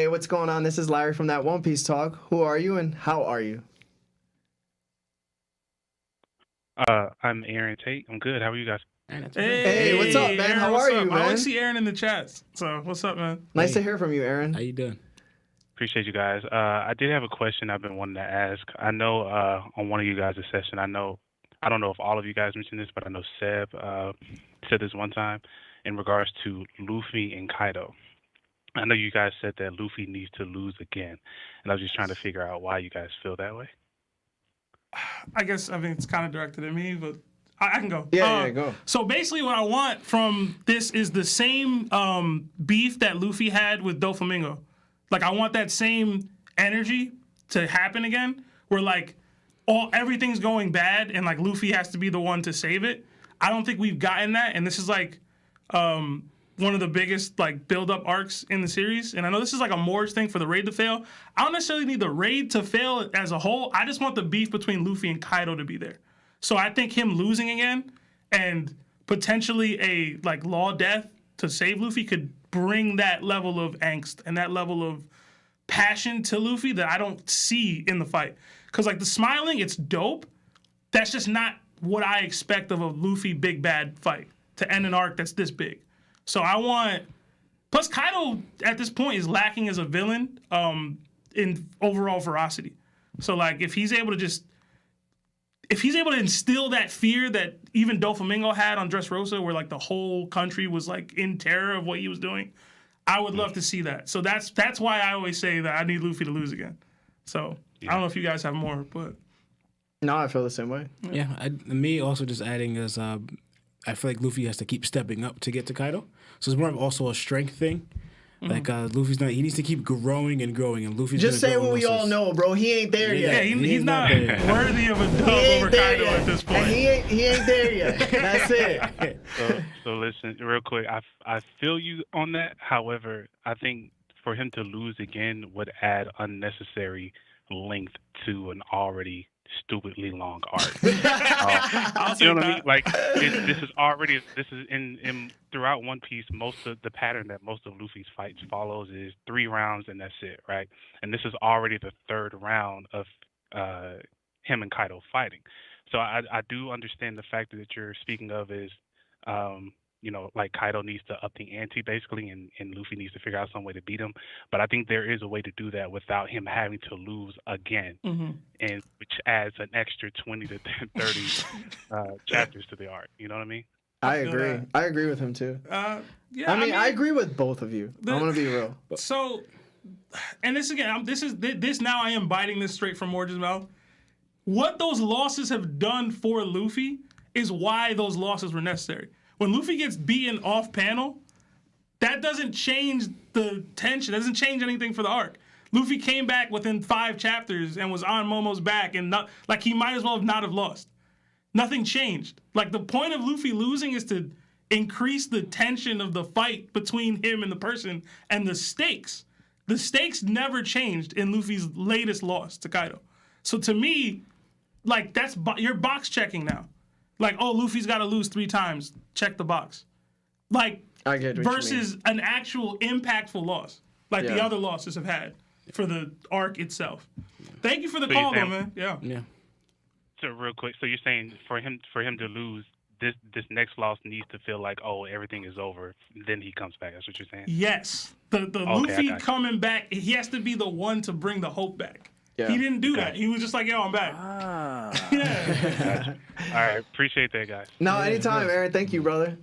what's going on? This is Larry from That One Piece Talk. Who are you and how are you? I'm Aaron Tate. I'm good. How are you guys? Hey, what's up, man? Aaron, How what's are up? you, I man? always see Aaron in the chats. So, what's up, man? Nice to hear from you, Aaron. How you doing? Appreciate you guys. I did have a question I've been wanting to ask. I know on one of you guys' session, I don't know if all of you guys mentioned this, but I know Seb said this one time in regards to Luffy and Kaido. I know you guys said that Luffy needs to lose again, and I was just trying to figure out why you guys feel that way. I guess, it's kind of directed at me, but I can go. Yeah, go. So basically what I want from this is the same beef that Luffy had with Doflamingo. Like, I want that same energy to happen again, where, like, everything's going bad and, like, Luffy has to be the one to save it. I don't think we've gotten that, and this is, like, one of the biggest, like, build-up arcs in the series. And I know this is, like, a Morge thing for the raid to fail. I don't necessarily need the raid to fail as a whole. I just want the beef between Luffy and Kaido to be there. So I think him losing again and potentially a, like, law death to save Luffy could bring that level of angst and that level of passion to Luffy that I don't see in the fight. Because, like, the smiling, it's dope. That's just not what I expect of a Luffy big bad fight to end an arc that's this big. So I want... Plus, Kaido, at this point, is lacking as a villain in overall ferocity. So, like, if he's able to instill that fear that even Doflamingo had on Dressrosa, where, like, the whole country was, like, in terror of what he was doing, I would love to see that. So that's why I always say that I need Luffy to lose again. So I don't know if you guys have more, but... No, I feel the same way. Yeah, me also just adding is I feel like Luffy has to keep stepping up to get to Kaido. So it's more of also a strength thing. Like, Luffy's not, he needs to keep growing and growing, and Luffy's Just say what we all know, bro. He ain't there yet. Yeah, he's not worthy of a dub over Kaido at this point. And he ain't there yet. That's it. So listen, real quick. I feel you on that. However, I think for him to lose again would add unnecessary length to an already stupidly long arc. You know what I mean? Like, this is in throughout One Piece. Most of the pattern that most of Luffy's fights follows is 3 rounds and that's it, right? And this is already the 3rd round of him and Kaido fighting. So I do understand the factor that you're speaking of is like Kaido needs to up the ante basically, and Luffy needs to figure out some way to beat him. But I think there is a way to do that without him having to lose again, and which adds an extra 20 to 30 chapters to the arc. You know what I mean? I agree. I agree with him too. Yeah, I mean, I agree with both of you. I'm gonna be real. So, and this again, this now I am biting this straight from Morge's mouth. What those losses have done for Luffy is why those losses were necessary. When Luffy gets beaten off panel, that doesn't change the tension. It doesn't change anything for the arc. Luffy came back within 5 chapters and was on Momo's back, and he might as well not have lost. Nothing changed. Like, the point of Luffy losing is to increase the tension of the fight between him and the person, and the stakes. The stakes never changed in Luffy's latest loss to Kaido. So to me, like, you're box checking now. Like, oh, Luffy's got to lose 3 times. Check the box. Like, I get what versus an actual impactful loss, like the other losses have had for the arc itself. Thank you for the call, though, man. Yeah. So real quick, so you're saying for him to lose, this next loss needs to feel like, oh, everything is over, then he comes back. That's what you're saying? Yes. The Luffy coming back, he has to be the one to bring the hope back. Yeah. He didn't do that. He was just like, yo, I'm back. Yeah. Gotcha. All right. Appreciate that, guys. No, anytime, Aaron. Thank you, brother.